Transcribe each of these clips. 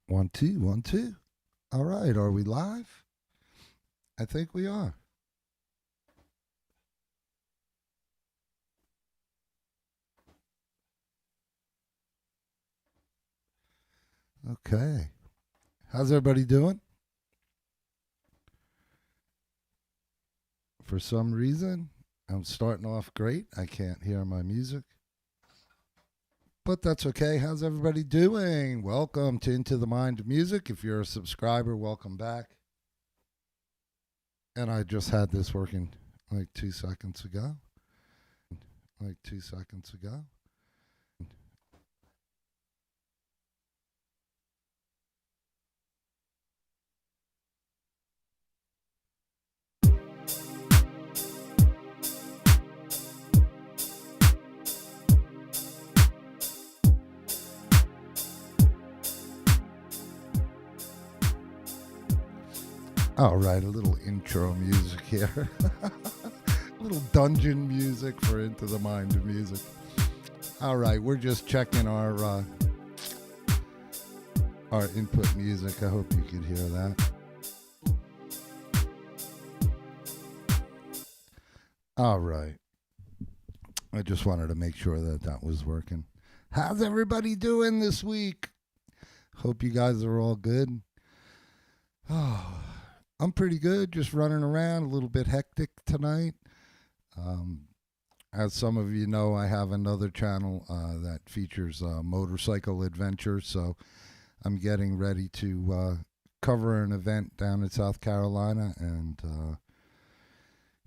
One, two, one, two. All right, are we live? I think we are. Okay. How's everybody doing? For some reason, I'm starting off great. I can't hear my music, but that's okay. How's everybody doing? Welcome to Into the Mind of Music. If you're a subscriber, welcome back. And I just had this working like 2 seconds ago. Like 2 seconds ago. All right, a little intro music here. A little dungeon music for Into the Mind of Music. All right, we're just checking our input music. I hope you could hear that. All right. I just wanted to make sure that that was working. How's everybody doing this week? Hope you guys are all good. Oh, I'm pretty good, just running around, a little bit hectic tonight. As some of you know, I have another channel that features motorcycle adventures, so I'm getting ready to cover an event down in South Carolina, and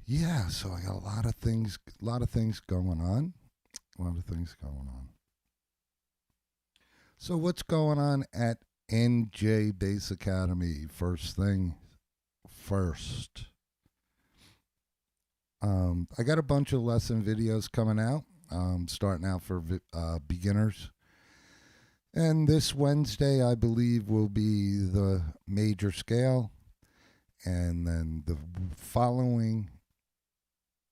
yeah, so I got a lot of things going on. So what's going on at NJ Bass Academy? First thing first. I got a bunch of lesson videos coming out, starting out for beginners. And this Wednesday, I believe, will be the major scale. And then the following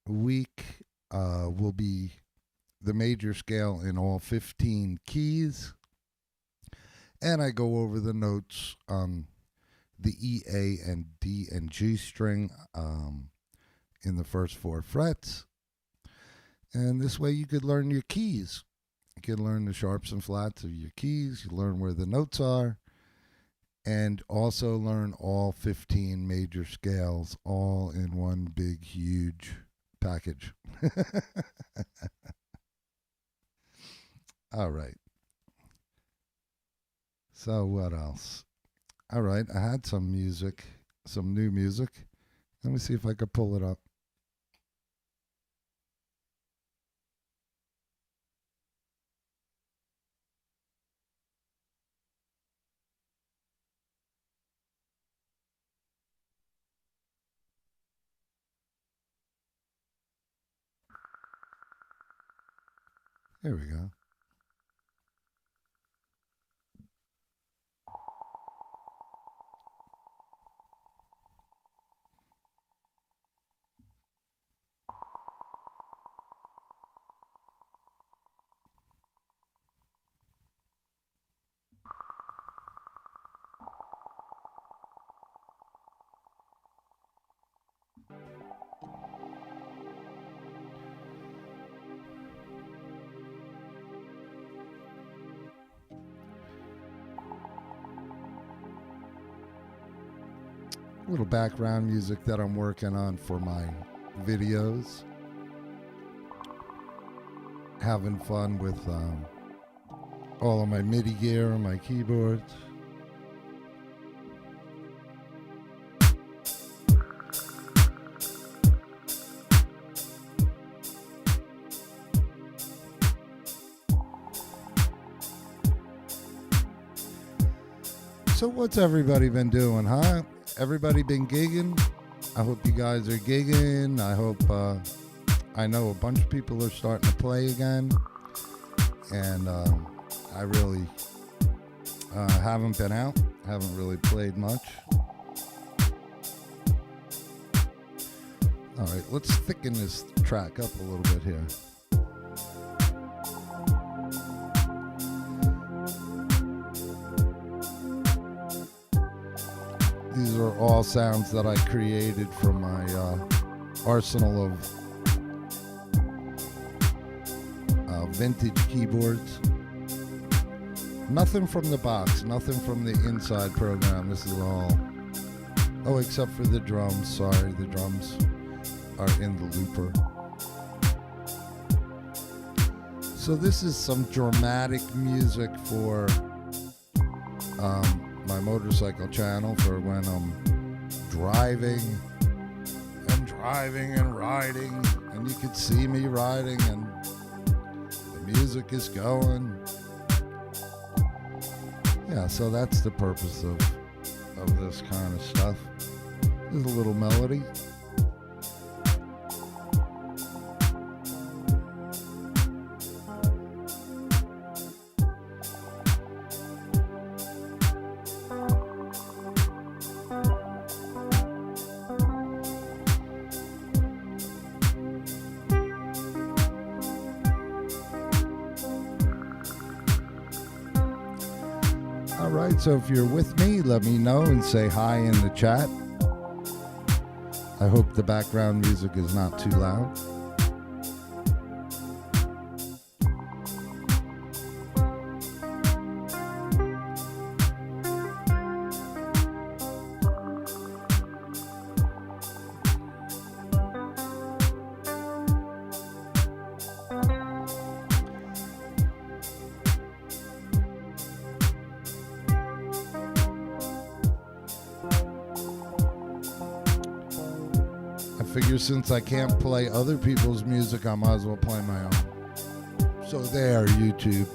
week will be the major scale in all 15 keys. And I go over the notes on the E, A, and D and G string in the first 4 frets. And this way you could learn your keys. You can learn the sharps and flats of your keys. You learn where the notes are. And also learn all 15 major scales all in one big, huge package. All right. So what else? All right, I had some music, some new music. Let me see if I could pull it up. Here we go. Little background music that I'm working on for my videos. Having fun with all of my MIDI gear and my keyboards. So what's everybody been doing, huh? Everybody been gigging? I hope you guys are gigging. I hope, I know a bunch of people are starting to play again. And I really haven't been out. Haven't really played much. All right, let's thicken this track up a little bit here. These are all sounds that I created from my arsenal of vintage keyboards. Nothing from the box, nothing from the inside program. This is all, oh, except for the drums. Sorry, the drums are in the looper. So this is some dramatic music for my motorcycle channel for when I'm driving and riding, and you could see me riding and the music is going. Yeah, so that's the purpose of this kind of stuff. There's a little melody. Alright, so if you're with me, let me know and say hi in the chat. I hope the background music is not too loud. Figure since I can't play other people's music, I might as well play my own. So there, YouTube.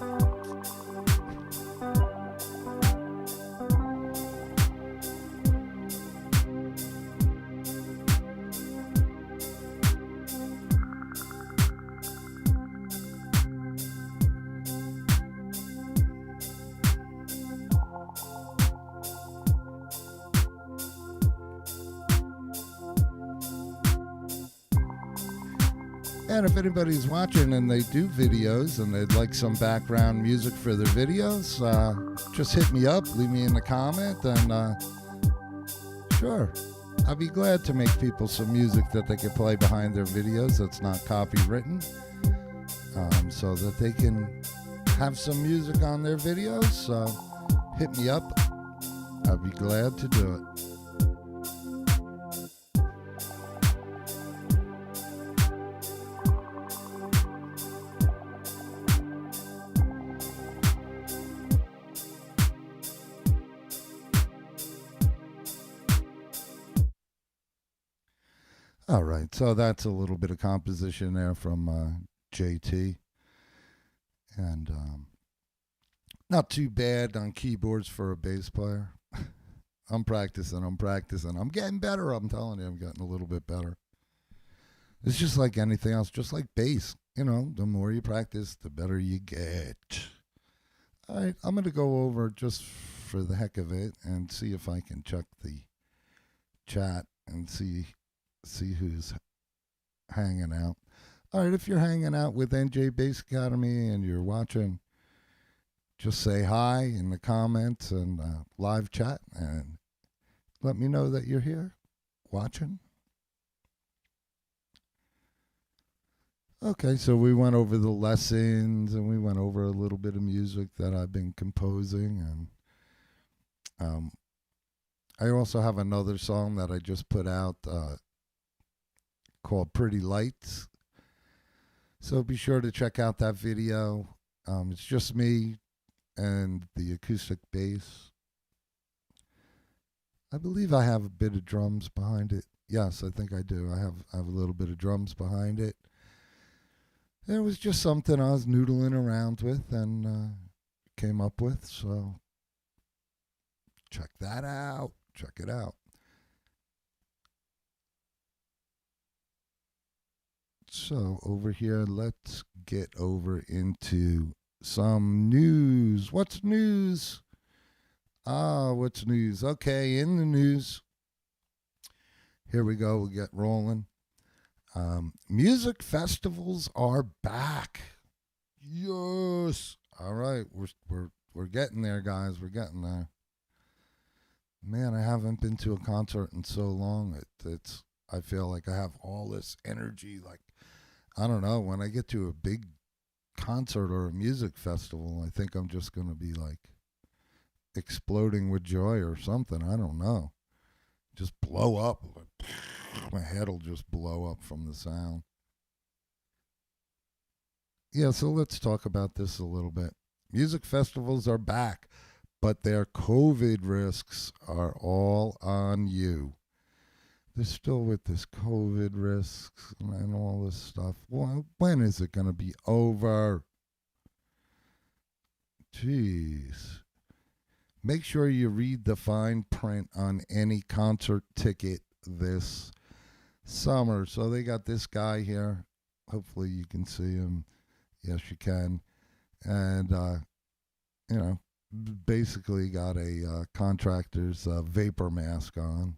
And if anybody's watching and they do videos and they'd like some background music for their videos, just hit me up, leave me in the comment, and sure, I'll be glad to make people some music that they can play behind their videos that's not copywritten, so that they can have some music on their videos. So hit me up. I'll be glad to do it. All right, so that's a little bit of composition there from JT, and not too bad on keyboards for a bass player. I'm practicing. I'm getting better. I'm telling you, I'm getting a little bit better. It's just like anything else, just like bass. You know, the more you practice, the better you get. All right, I'm going to go over just for the heck of it and see if I can check the chat and see who's hanging out. All right, if you're hanging out with NJ Bass Academy and you're watching, just say hi in the comments and live chat and let me know that you're here watching. Okay, so we went over the lessons and we went over a little bit of music that I've been composing, and I also have another song that I just put out called Pretty Lights. So be sure to check out that video. It's just me and the acoustic bass. I believe I have a bit of drums behind it. Yes, I think I do. I have a little bit of drums behind it. It was just something I was noodling around with and came up with. So check that out. Check it out. So over here, let's get over into some news. What's news? What's news? Okay, in the news. Here we go. We'll get rolling. Music festivals are back. Yes. All right, we're getting there, guys. We're getting there. Man, I haven't been to a concert in so long. It's I feel like I have all this energy. Like I don't know. When I get to a big concert or a music festival, I think I'm just gonna be like exploding with joy or something. I don't know. Just blow up. Like, my head will just blow up from the sound. Yeah, so let's talk about this a little bit. Music festivals are back, but their COVID risks are all on you. They're still with this COVID risks and all this stuff. Well, when is it going to be over? Jeez. Make sure you read the fine print on any concert ticket this summer. So they got this guy here. Hopefully you can see him. Yes, you can. And, you know, basically got a contractor's vapor mask on.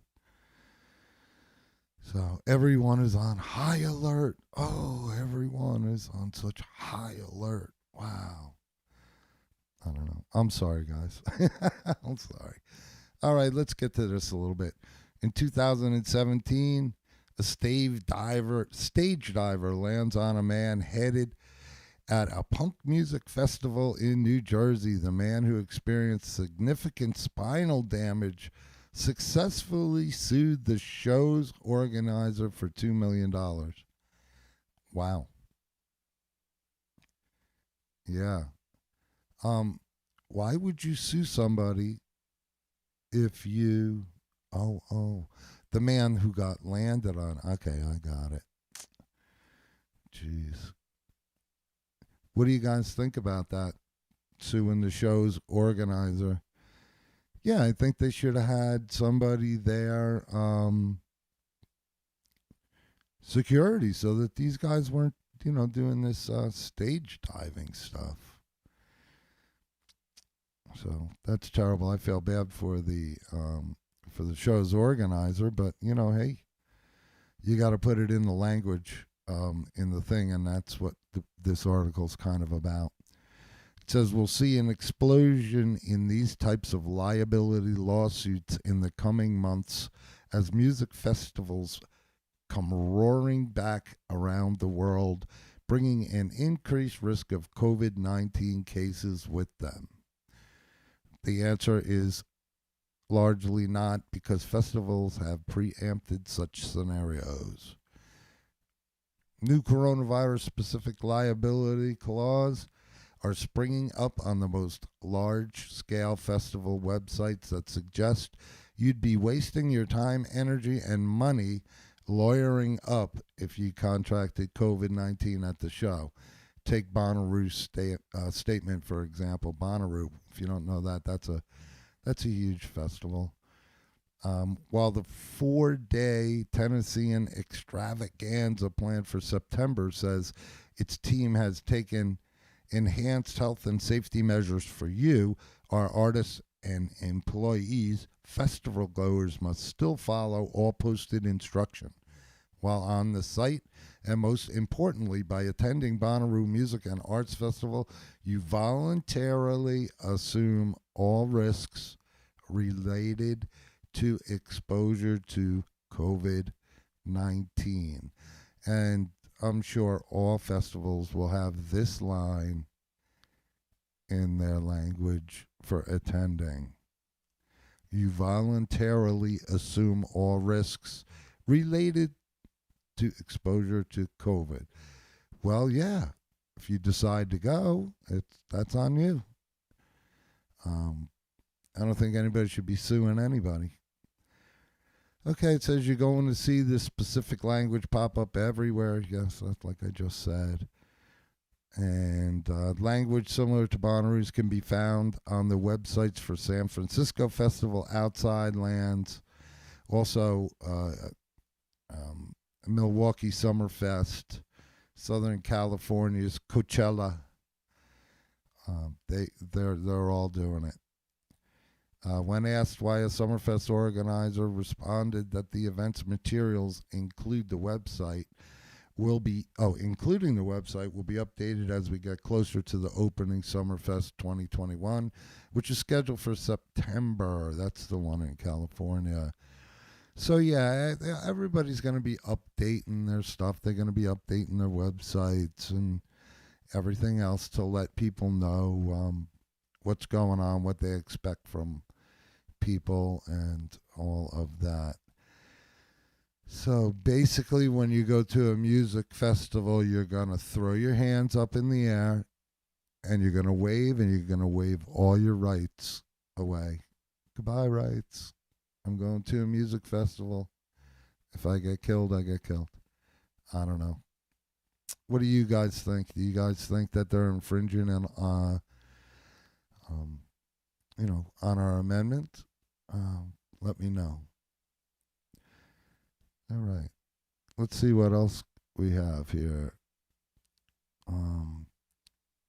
So everyone is on high alert. Oh, everyone is on such high alert. Wow. I don't know. I'm sorry, guys. I'm sorry. All right, let's get to this a little bit. In 2017, a stage diver lands on a man headed at a punk music festival in New Jersey. The man, who experienced significant spinal damage, successfully sued the show's organizer for $2 million. Wow. Yeah. Why would you sue somebody if you the man who got landed on? Okay, I got it. Jeez. What do you guys think about that? Suing the show's organizer. Yeah, I think they should have had somebody there, security, so that these guys weren't, doing this stage diving stuff. So that's terrible. I feel bad for the show's organizer, but hey, you got to put it in the language, in the thing, and that's what this article's kind of about. It says we'll see an explosion in these types of liability lawsuits in the coming months as music festivals come roaring back around the world, bringing an increased risk of COVID-19 cases with them. The answer is largely not, because festivals have preempted such scenarios. New coronavirus specific liability clause are springing up on the most large scale festival websites that suggest you'd be wasting your time, energy, and money lawyering up if you contracted COVID-19 at the show. Take Bonnaroo's statement, for example. Bonnaroo, if you don't know that, that's a huge festival. While the 4-day Tennessean extravaganza planned for September says its team has taken enhanced health and safety measures for you, our artists and employees, festival goers must still follow all posted instruction while on the site, and most importantly, by attending Bonnaroo Music and Arts Festival, you voluntarily assume all risks related to exposure to COVID-19. And I'm sure all festivals will have this line in their language for attending. You voluntarily assume all risks related to exposure to COVID. Well, yeah, if you decide to go, that's on you. I don't think anybody should be suing anybody. Okay, it says you're going to see this specific language pop up everywhere. Yes, that's like I just said. And language similar to Bonnaroo's can be found on the websites for San Francisco Festival, Outside Lands, also Milwaukee Summerfest, Southern California's Coachella. They're all doing it. When asked why a Summerfest organizer responded that the event's materials include the website, will be, including the website, will be updated as we get closer to the opening Summerfest 2021, which is scheduled for September. That's the one in California. So yeah, everybody's going to be updating their stuff. They're going to be updating their websites and everything else to let people know what's going on, what they expect from people, and all of that. So basically, when you go to a music festival, you're going to throw your hands up in the air and you're going to wave, and you're going to wave all your rights away. Goodbye, rights. I'm going to a music festival. If I get killed, I get killed. I don't know. What do you guys think? Do you guys think that they're infringing on, on our amendment? Let me know. All right. Let's see what else we have here.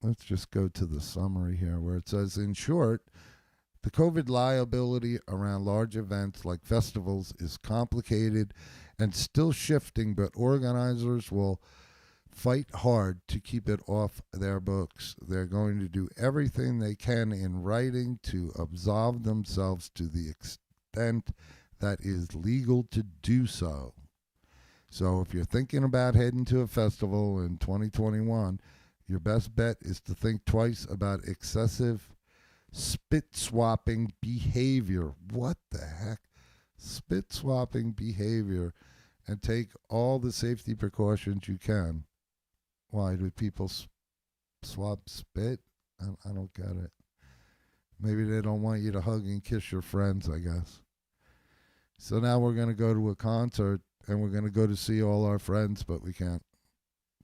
Let's just go to the summary here where it says, in short, the COVID liability around large events like festivals is complicated and still shifting, but organizers will fight hard to keep it off their books. They're going to do everything they can in writing to absolve themselves to the extent that is legal to do so. So if you're thinking about heading to a festival in 2021, your best bet is to think twice about excessive spit swapping behavior. What the heck? Spit swapping behavior, and take all the safety precautions you can. Why do people swap spit? I don't get it. Maybe they don't want you to hug and kiss your friends, I guess. So now we're going to go to a concert and we're going to go to see all our friends, but we can't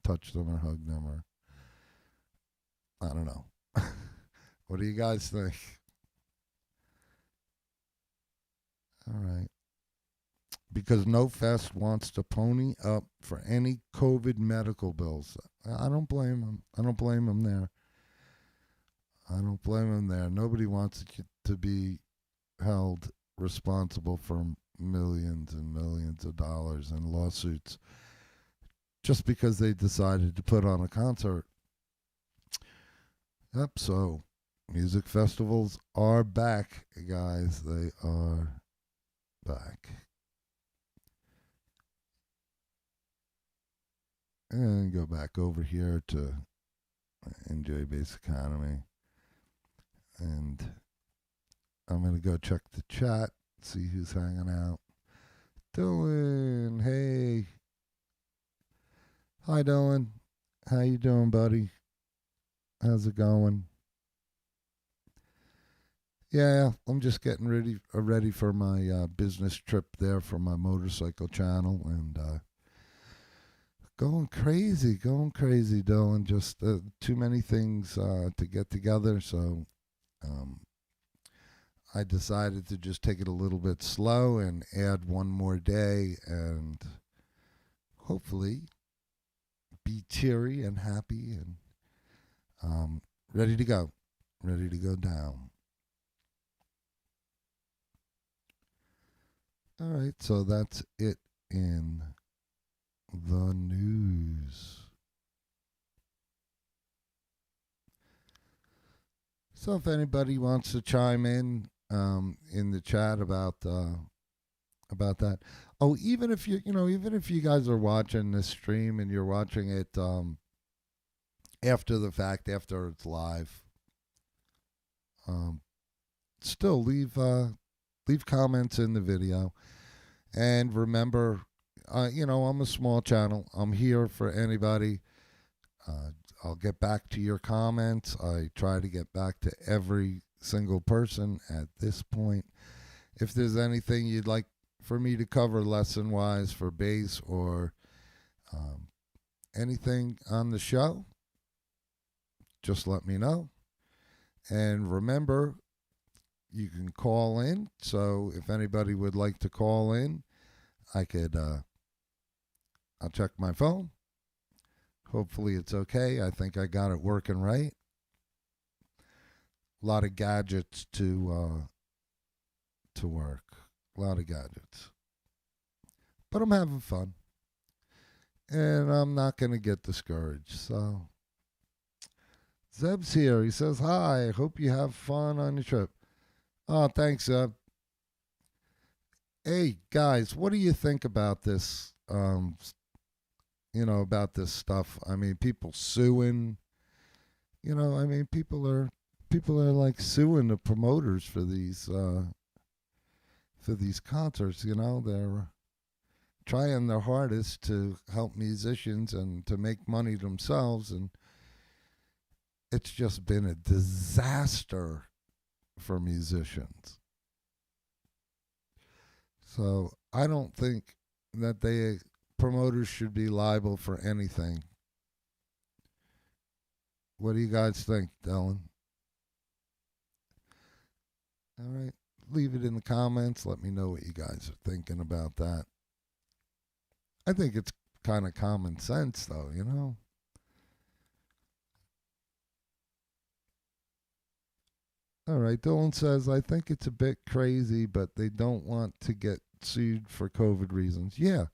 touch them or hug them, or I don't know. What do you guys think? All right. Because No Fest wants to pony up for any COVID medical bills. I don't blame them. I don't blame them there. I don't blame them there. Nobody wants to be held responsible for millions and millions of dollars in lawsuits just because they decided to put on a concert. Yep, so music festivals are back, guys. They are back. And go back over here to Enjoy Base Economy. And I'm going to go check the chat, see who's hanging out. Dylan, hey. Hi, Dylan. How you doing, buddy? How's it going? Yeah, I'm just getting ready for my business trip there for my motorcycle channel, and going crazy, Dylan. Just too many things to get together, so I decided to just take it a little bit slow and add one more day, and hopefully be cheery and happy and ready to go down. All right, so that's it in the news. So if anybody wants to chime in the chat about that. Oh, even if even if you guys are watching this stream and you're watching it after the fact, after it's live, still leave comments in the video. And remember, I'm a small channel. I'm here for anybody. I'll get back to your comments. I try to get back to every single person at this point. If there's anything you'd like for me to cover lesson-wise for bass or anything on the show, just let me know. And remember, you can call in. So if anybody would like to call in, I could, I'll check my phone. Hopefully it's okay. I think I got it working right. A lot of gadgets to work. A lot of gadgets. But I'm having fun. and I'm not going to get discouraged. So Zeb's here. He says, "Hi, hope you have fun on your trip." Oh, thanks, Zeb. Hey, guys, what do you think about this? About this stuff. I mean, people suing. I mean, people are like suing the promoters for these concerts. They're trying their hardest to help musicians and to make money themselves, and it's just been a disaster for musicians. So I don't think that they promoters should be liable for anything. What do you guys think, Dylan? All right. Leave it in the comments. Let me know what you guys are thinking about that. I think it's kind of common sense, though. All right. Dylan says, I think it's a bit crazy, but they don't want to get sued for COVID reasons. Yeah.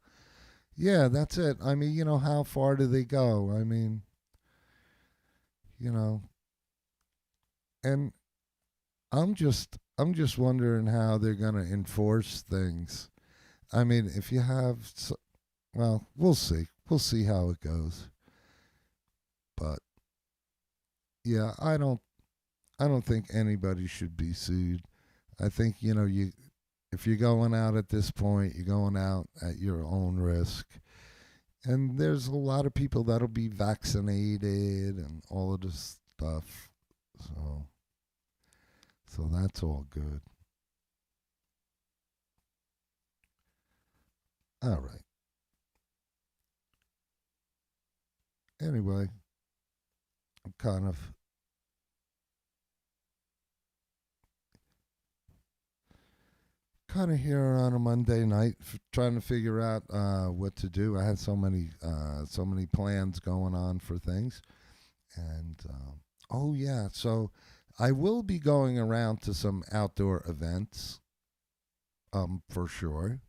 Yeah, that's it. I mean, how far do they go? I mean, you know, and I'm just wondering how they're going to enforce things. I mean, if you have well, we'll see. We'll see how it goes. But yeah, I don't think anybody should be sued. I think, you if you're going out at this point, you're going out at your own risk. And there's a lot of people that'll be vaccinated and all of this stuff. So that's all good. All right. Anyway, I'm kind of here on a Monday night, trying to figure out what to do. I had so many plans going on for things, and oh yeah, so I will be going around to some outdoor events, for sure.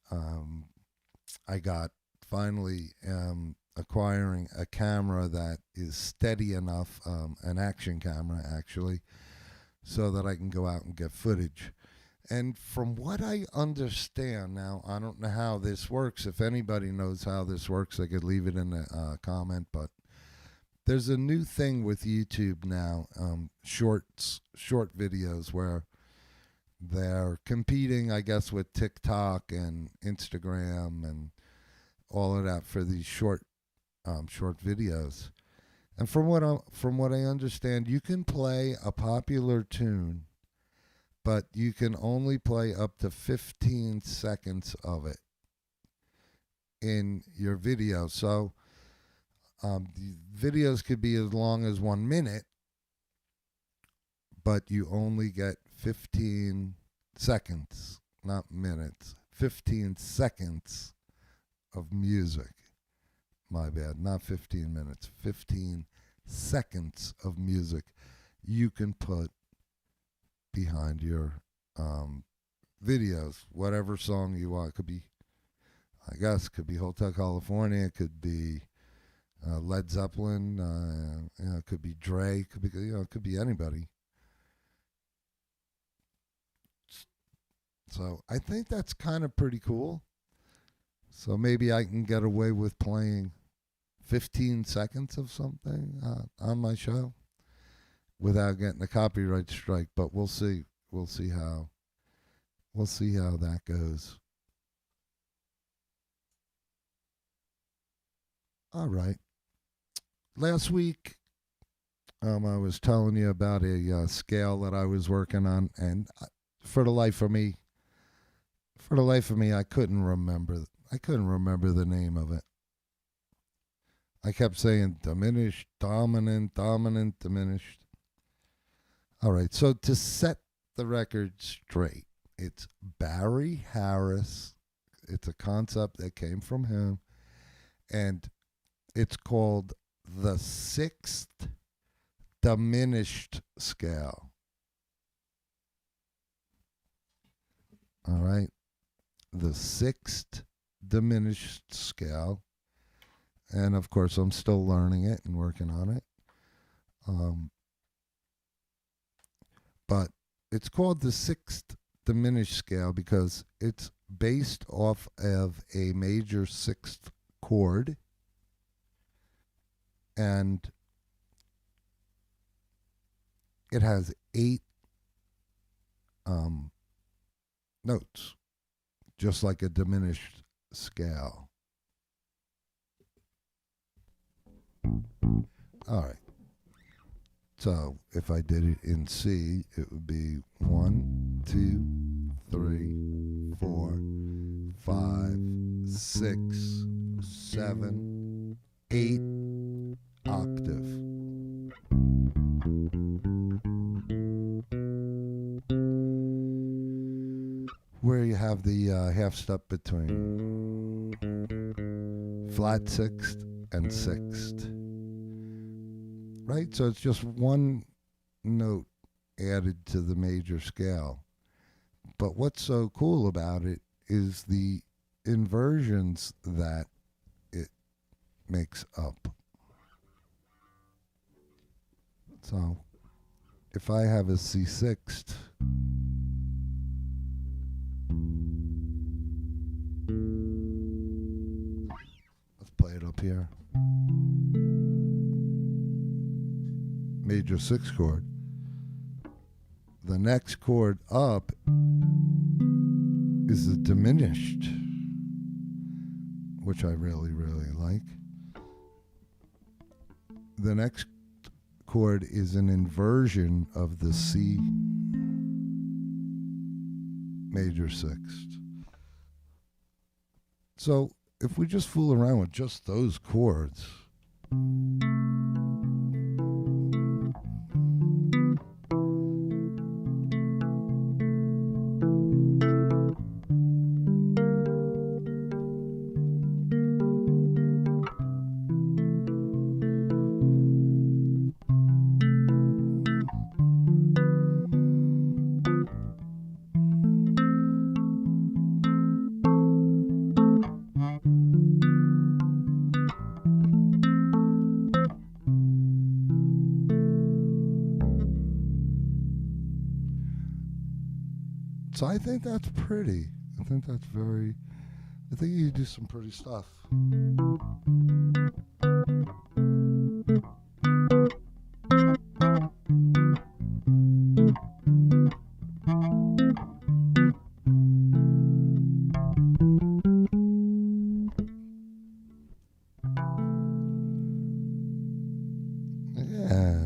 Um, I got finally acquiring a camera that is steady enough, an action camera actually, so that I can go out and get footage. And from what I understand now, I don't know how this works. If anybody knows how this works, they could leave it in the comment. But there's a new thing with YouTube now, short videos, where they're competing, I guess, with TikTok and Instagram and all of that for these short videos. And from what I understand, you can play a popular tune, but you can only play up to 15 seconds of it in your video. So the videos could be as long as 1 minute, but you only get 15 seconds, not minutes, 15 seconds of music. My bad, not 15 minutes, 15 seconds of music you can put behind your videos, whatever song you want. It could be, I guess, could be Hotel California, it could be Led Zeppelin, it could be Dre, it could be anybody. So I think that's kind of pretty cool. So maybe I can get away with playing 15 seconds of something on my show without getting a copyright strike. But we'll see. We'll see how that goes. All right. Last week, I was telling you about a scale that I was working on, and for the life of me, I couldn't remember. I couldn't remember the name of it. I kept saying diminished, dominant, dominant, diminished. All right. So to set the record straight, it's Barry Harris. It's a concept that came from him, and it's called the sixth diminished scale. All right. The sixth diminished scale. And of course, I'm still learning it and working on it. Um, but it's called the sixth diminished scale because it's based off of a major sixth chord, and it has eight um, notes, just like a diminished scale. All right. So if I did it in C, it would be 1, 2, 3, 4, 5, 6, 7, 8 octave. Where you have the half step between flat sixth and sixth. Right? So it's just one note added to the major scale. But what's so cool about it is the inversions that it makes up. So if I have a C sixth, let's play it up here. Major sixth chord. The next chord up is a diminished, which I really, really like. The next chord is an inversion of the C major sixth. So if we just fool around with just those chords, so I think that's pretty. I think that's very, I think you do some pretty stuff. Yeah.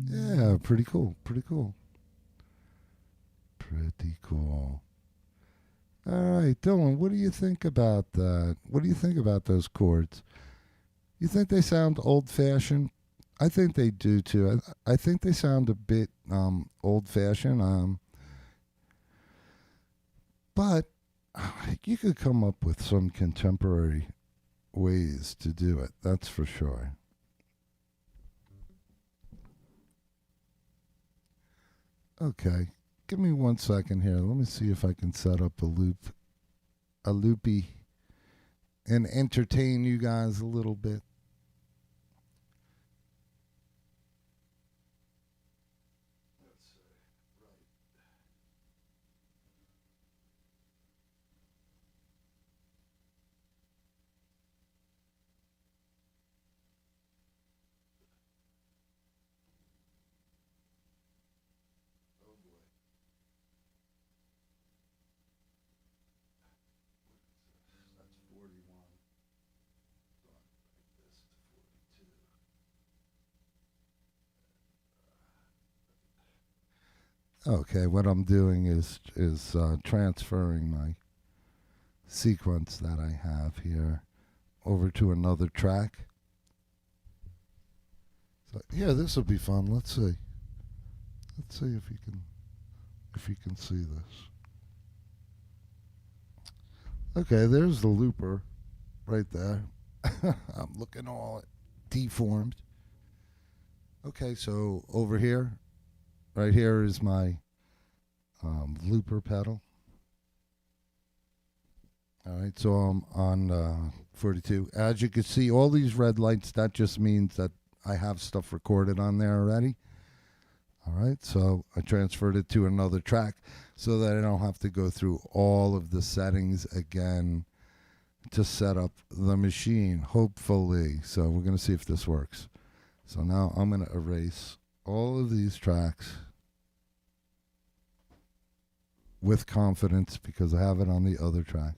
Yeah, pretty cool. Pretty cool. Pretty cool. All right, Dylan, what do you think about that? What do you think about those chords? You think they sound old fashioned? I think they do too. I think they sound a bit old fashioned. But you could come up with some contemporary ways to do it. That's for sure. Okay, give me 1 second here. Let me see if I can set up a loopy, and entertain you guys a little bit. That's 41. Okay, what I'm doing is transferring my sequence that I have here over to another track. So yeah, this will be fun. Let's see. Let's see if you can see this. Okay, there's the looper right there. I'm looking all deformed. Okay, so over here, right here is my looper pedal. All right, so I'm on 42. As you can see, all these red lights, that just means that I have stuff recorded on there already. All right, so I transferred it to another track so that I don't have to go through all of the settings again to set up the machine, hopefully. So we're going to see if this works. So now I'm going to erase all of these tracks with confidence because I have it on the other track.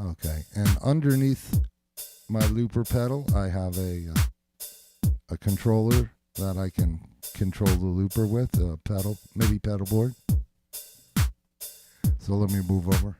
Okay, and underneath my looper pedal, I have a controller that I can control the looper with, a pedal, MIDI pedal board. So let me move over.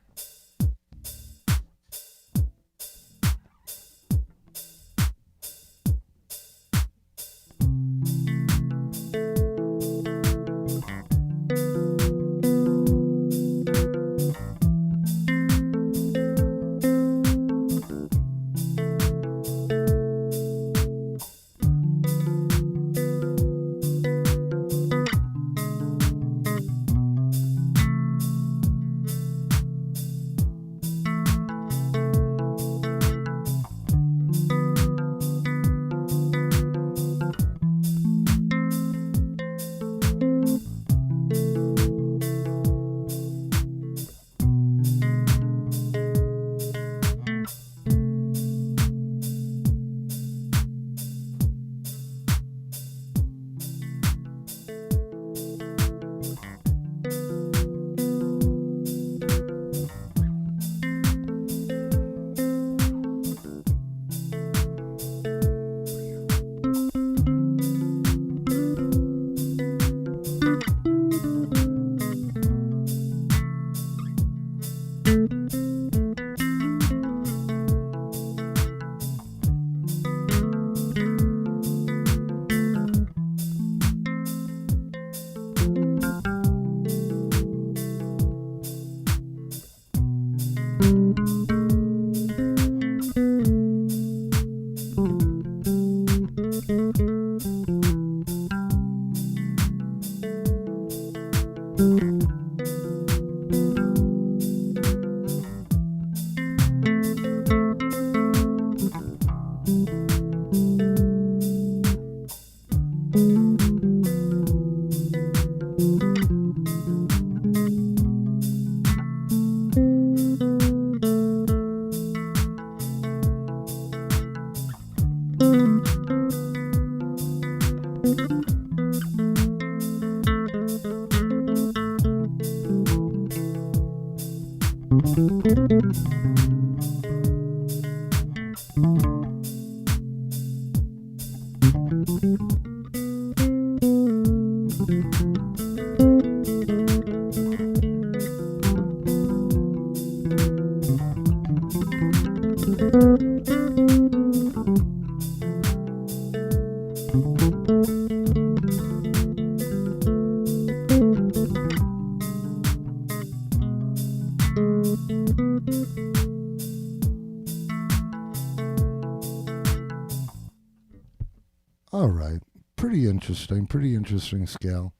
All right. Pretty interesting scale.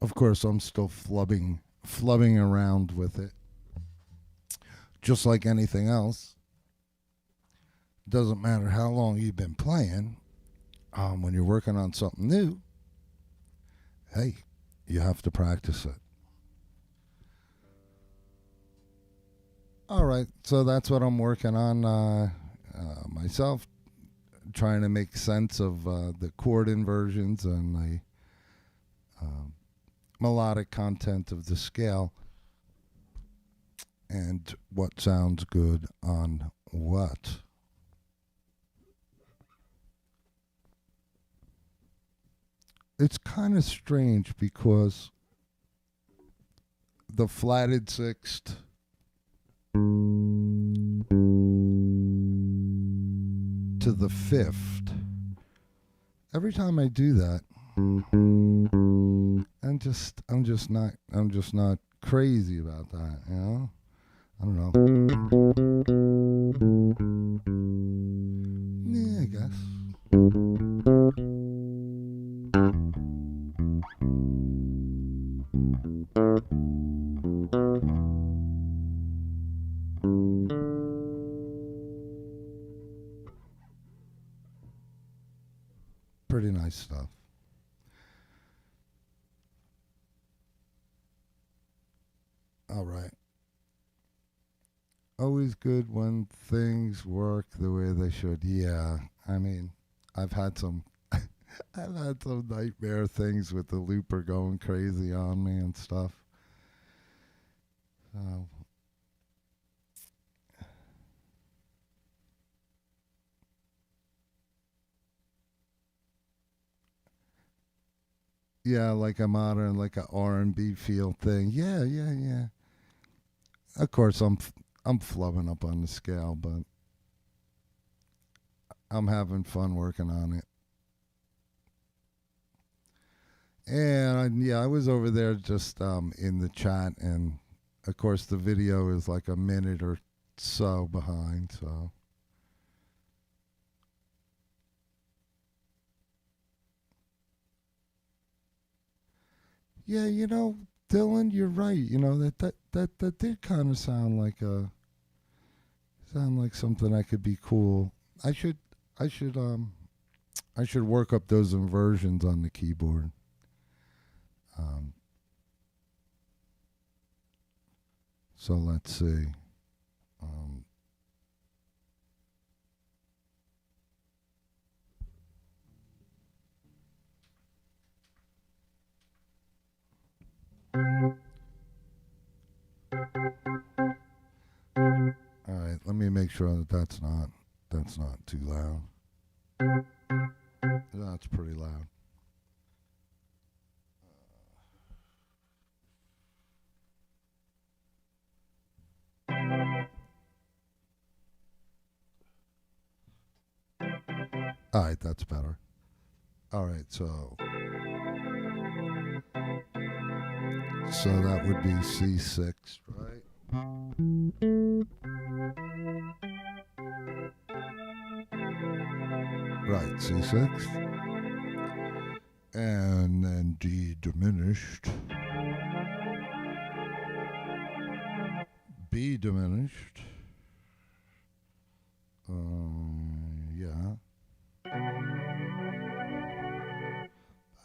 Of course, I'm still flubbing around with it. Just like anything else. Doesn't matter how long you've been playing. When you're working on something new, hey, you have to practice it. All right, so that's what I'm working on myself, trying to make sense of the chord inversions and the melodic content of the scale and what sounds good on what. it's kind of strange because the flatted sixth to the fifth, every time I do that, I'm just not crazy about that, you know? I don't know. Yeah, I guess. Pretty nice stuff. All right. Always good when things work the way they should. Yeah. I mean, I've had some I've had some nightmare things with the looper going crazy on me and stuff. So yeah, like a modern, like a R&B feel thing. Yeah, yeah, yeah. Of course, I'm flubbing up on the scale, but I'm having fun working on it. And yeah, I was over there just in the chat, and of course the video is like a minute or so behind. So yeah, Dylan, you're right. That did kind of sound like something that could be cool. I should I should I should work up those inversions on the keyboard. Um, so let's see. Um, all right, let me make sure that that's not too loud. That's pretty loud. All right, that's better. All right, so that would be C6, right? Right, C6. And then D diminished. B diminished. Yeah.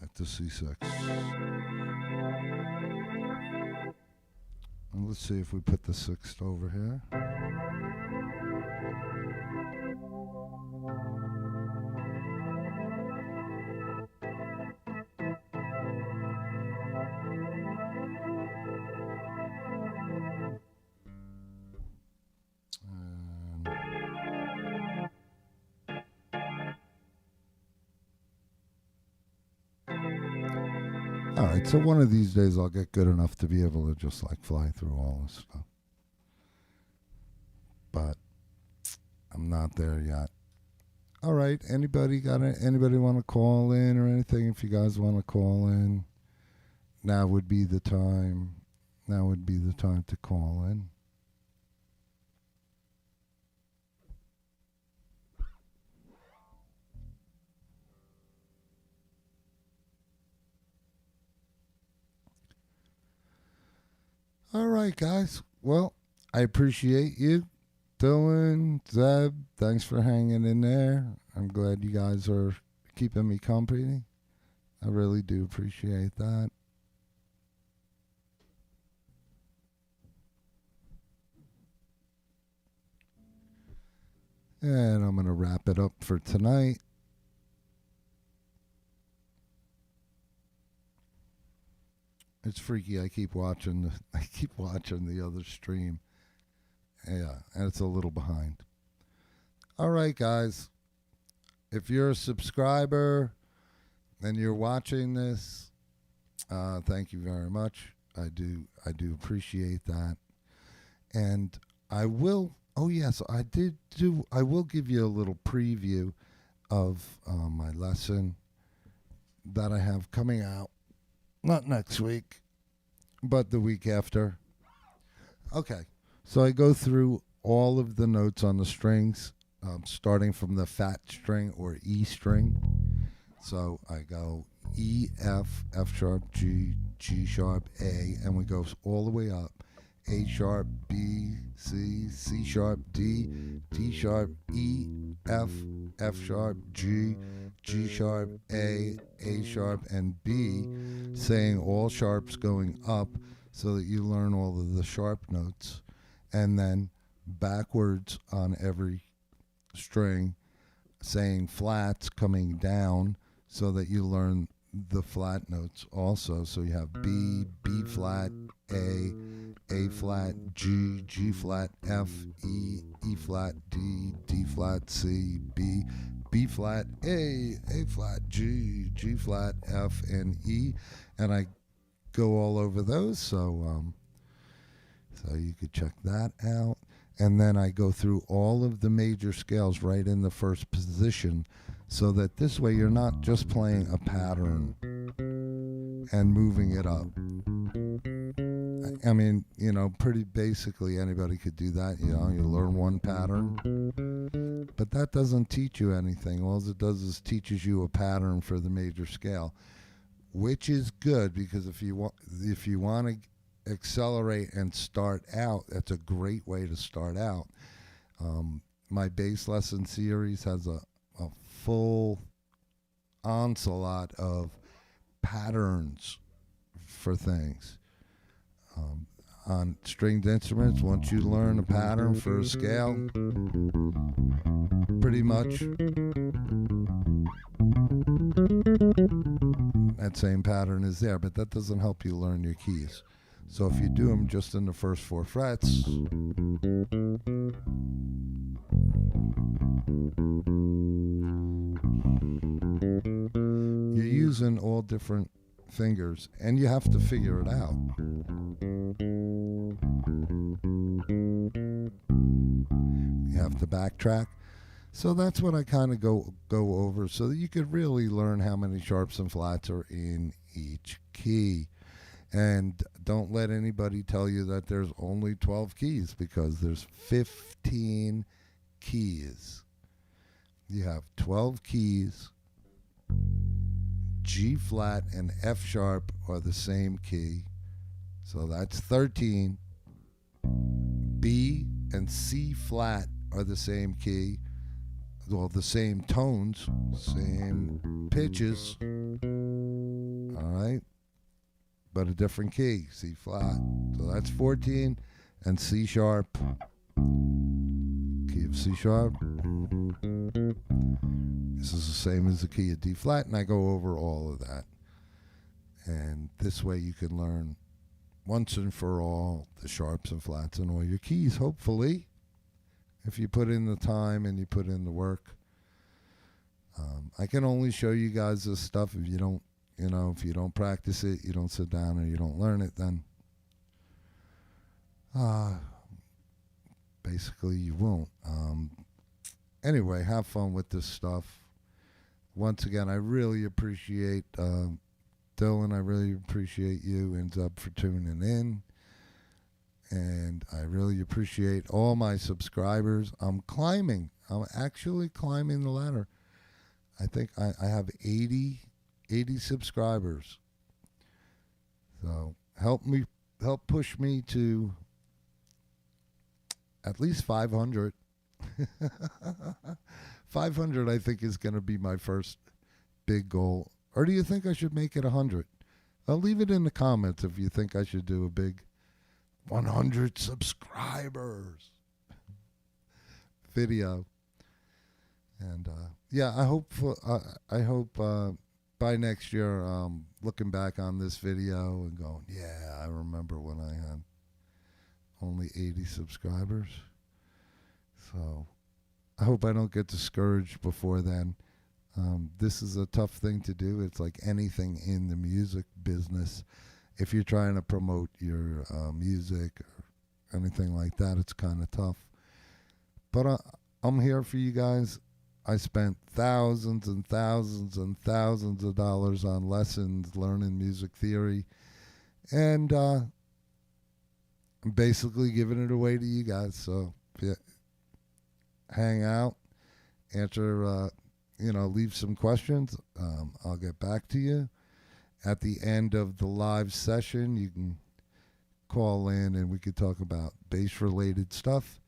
Back to C6. And let's see if we put the sixth over here. And all right, so one of these days I'll get good enough to be able to just like fly through all this stuff. But I'm not there yet. All right, anybody want to call in or anything? If you guys want to call in, now would be the time. Now would be the time to call in. All right, guys. Well, I appreciate you. Dylan, Zeb, thanks for hanging in there. I'm glad you guys are keeping me company. I really do appreciate that. And I'm going to wrap it up for tonight. It's freaky. I keep watching the other stream. Yeah, and it's a little behind. All right, guys. If you're a subscriber, and you're watching this, thank you very much. I do appreciate that. And I will. Oh yes, I did do. I will give you a little preview of my lesson that I have coming out. Not next week, but the week after. Okay. So I go through all of the notes on the strings, starting from the fat string or E string. So I go E, F, F sharp, G, G sharp, A, and we go all the way up. A sharp, B, C, C sharp, D, D sharp, E, F, F sharp, G, G sharp, A sharp, and B, saying all sharps going up so that you learn all of the sharp notes. And then backwards on every string, saying flats coming down so that you learn the flat notes also. So you have B, B flat, A flat, G, G flat, F, E flat, D, D flat, C, B flat, A flat, G, G flat, F, and E. And I go all over those, so you could check that out. And then I go through all of the major scales right in the first position, so that this way you're not just playing a pattern and moving it up. I mean, pretty basically anybody could do that. You learn one pattern, but that doesn't teach you anything. All it does is teaches you a pattern for the major scale, which is good, because if you want to accelerate and start out, that's a great way to start out. My bass lesson series has a full onslaught of patterns for things. On stringed instruments, once you learn a pattern for a scale, pretty much that same pattern is there, but that doesn't help you learn your keys. So if you do them just in the first 4 frets, you're using all different fingers, and you have to figure it out. You have to backtrack. So that's what I kind of go over, so that you could really learn how many sharps and flats are in each key. And don't let anybody tell you that there's only 12 keys, because there's 15 keys. You have 12 keys. G flat and F sharp are the same key, so that's 13. B and C flat are the same key, well, the same tones, same pitches, all right, but a different key, C flat. So that's 14, and C sharp, key of C sharp. This is the same as the key of D flat, and I go over all of that. And this way you can learn once and for all the sharps and flats and all your keys, hopefully, if you put in the time and you put in the work. I can only show you guys this stuff if you don't, if you don't practice it, you don't sit down, or you don't learn it, then basically you won't. Anyway, have fun with this stuff. Once again, I really appreciate Dylan. I really appreciate you and Zub for tuning in. And I really appreciate all my subscribers. I'm actually climbing the ladder. I think I have 80 subscribers. So help push me to at least 500. 500, I think, is going to be my first big goal. Or do you think I should make it 100? I'll leave it in the comments if you think I should do a big 100 subscribers video. And I hope by next year, looking back on this video and going, yeah, I remember when I had only 80 subscribers. So I hope I don't get discouraged before then. This is a tough thing to do. It's like anything in the music business. If you're trying to promote your music or anything like that, it's kind of tough. But I'm here for you guys. I spent thousands and thousands and thousands of dollars on lessons learning music theory. And I'm basically giving it away to you guys. So if you hang out, answer, leave some questions. I'll get back to you. At the end of the live session, you can call in and we could talk about bass-related stuff.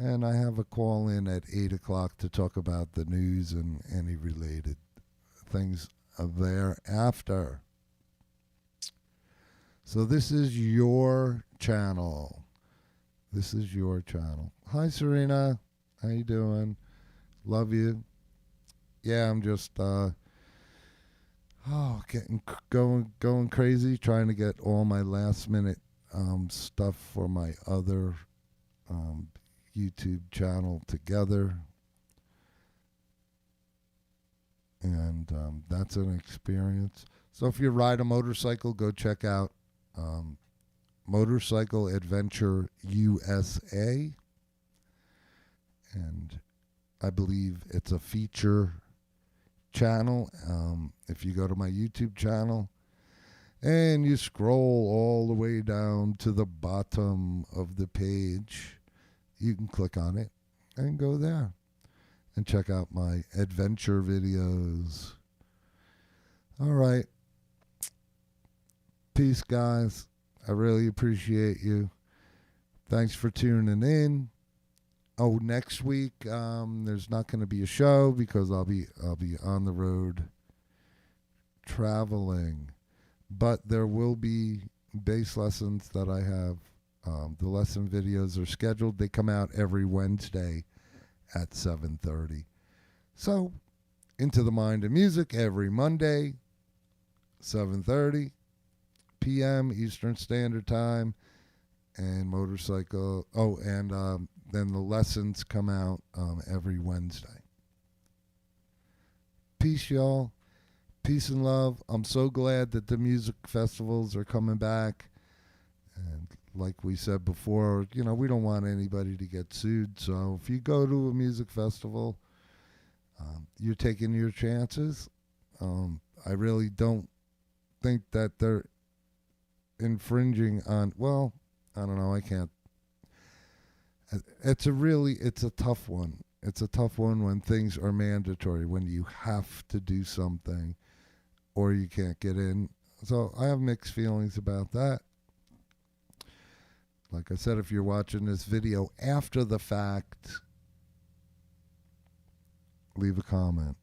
And I have a call in at 8 o'clock to talk about the news and any related things thereafter. So this is your channel. This is your channel. Hi, Serena. How you doing? Love you. Yeah, I'm just going crazy trying to get all my last minute stuff for my other YouTube channel together, and that's an experience. So if you ride a motorcycle, go check out Motorcycle Adventure USA, and I believe it's a feature channel. If you go to my YouTube channel and you scroll all the way down to the bottom of the page, you can click on it and go there and check out my adventure videos. All right. Peace, guys. I really appreciate you. Thanks for tuning in. Oh, next week there's not going to be a show because I'll be on the road traveling, but there will be bass lessons that I have. The lesson videos are scheduled. They come out every Wednesday at 7:30. So, Into the Mind of Music every Monday, 7:30 p.m. Eastern Standard Time, and motorcycle. Oh, and then the lessons come out every Wednesday. Peace, y'all. Peace and love. I'm so glad that the music festivals are coming back. And like we said before, we don't want anybody to get sued. So if you go to a music festival, you're taking your chances. I really don't think that they're infringing on, well, I don't know, I can't. It's a tough one. It's a tough one when things are mandatory, when you have to do something or you can't get in. So I have mixed feelings about that. Like I said, if you're watching this video after the fact, leave a comment.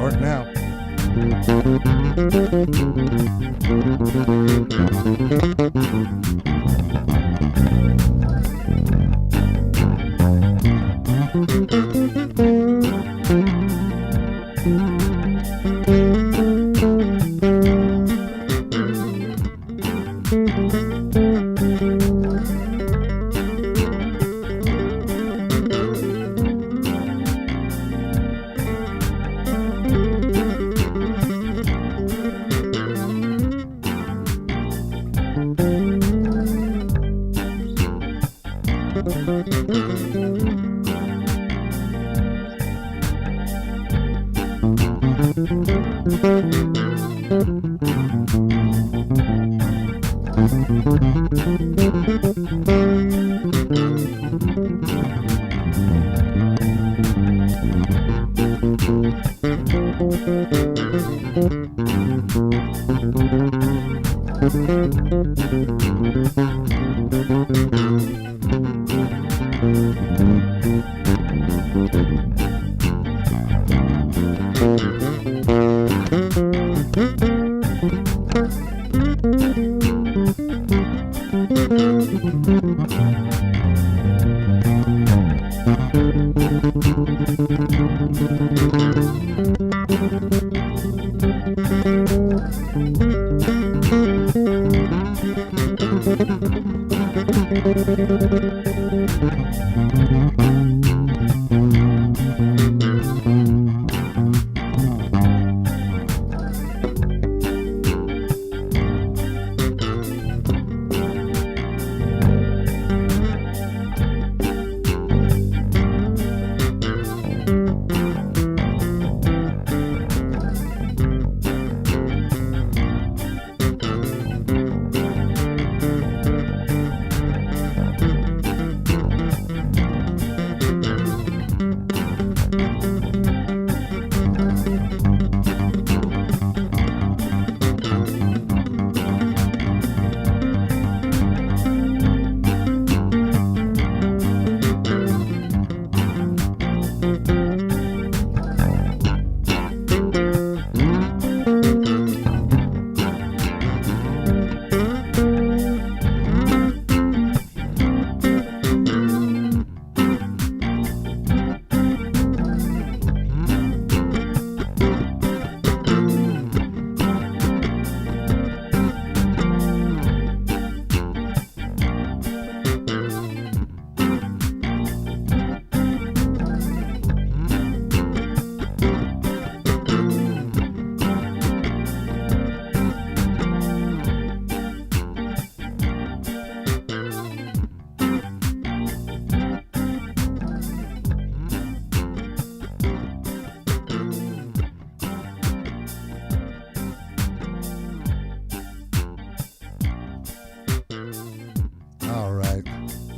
Starting out.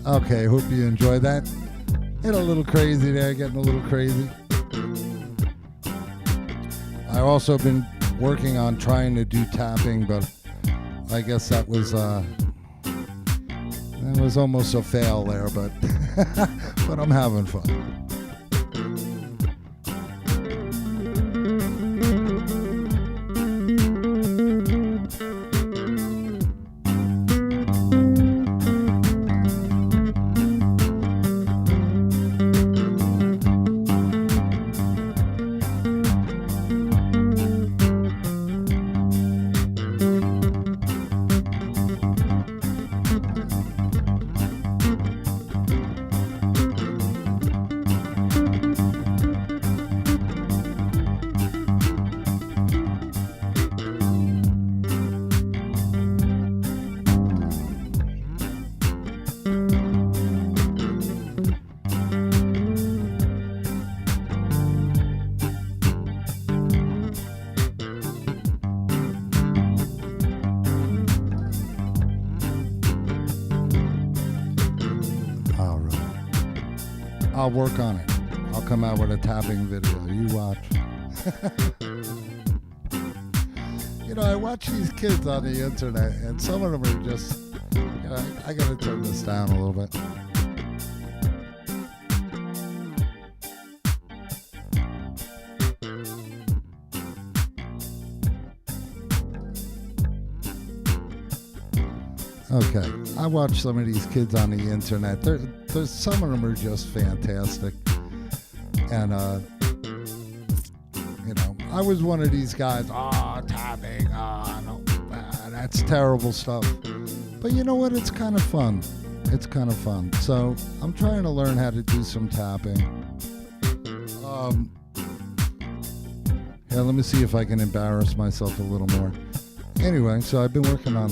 Okay, hope you enjoy that. Get a little crazy there, getting a little crazy. I've also been working on trying to do tapping, but I guess that was almost a fail there, but but I'm having fun. I'll work on it. I'll come out with a tapping video. You watch. You know, I watch these kids on the internet, and some of them are just, you know, I gotta turn this down a little bit. Okay, I watch some of these kids on the internet. There's some of them are just fantastic, and I was one of these guys. Tapping. No, that's terrible stuff. But you know what? It's kind of fun. It's kind of fun. So I'm trying to learn how to do some tapping. Yeah, let me see if I can embarrass myself a little more. Anyway, so I've been working on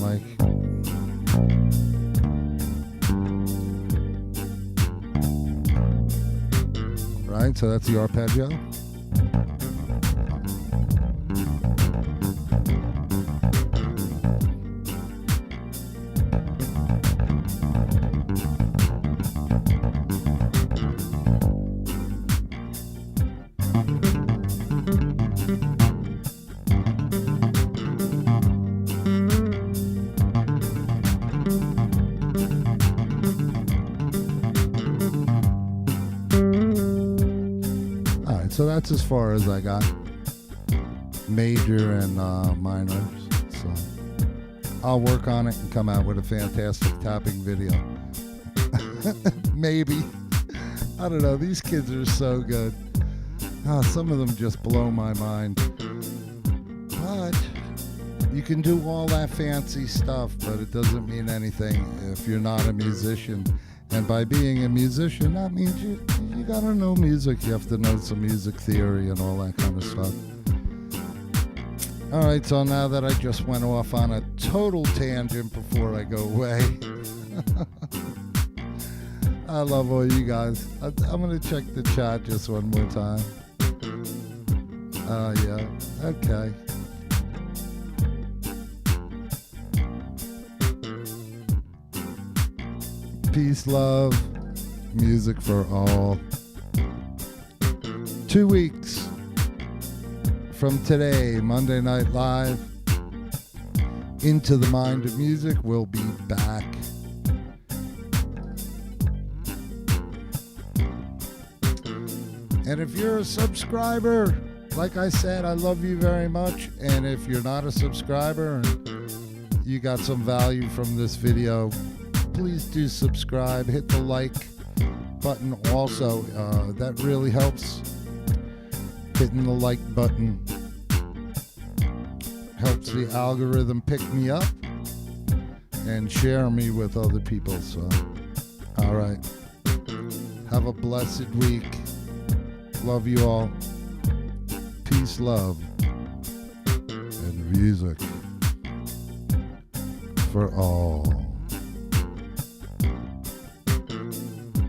right, so that's the arpeggio. So that's as far as I got. Major and minors. So I'll work on it and come out with a fantastic tapping video. Maybe. I don't know. These kids are so good. Some of them just blow my mind. But you can do all that fancy stuff, but it doesn't mean anything if you're not a musician. And by being a musician, that means you gotta know music. You have to know some music theory and all that kind of stuff. All right, so now that I just went off on a total tangent before I go away, I love all you guys. I'm gonna check the chat just one more time. Yeah, okay. Peace, love, music for all. 2 weeks from today, Monday Night Live, Into the Mind of Music will be back. And if you're a subscriber, like I said, I love you very much. And if you're not a subscriber and you got some value from this video, please do subscribe. Hit the like button also. That really helps. Hitting the like button helps the algorithm pick me up and share me with other people. So, all right. Have a blessed week. Love you all. Peace, love, and music for all.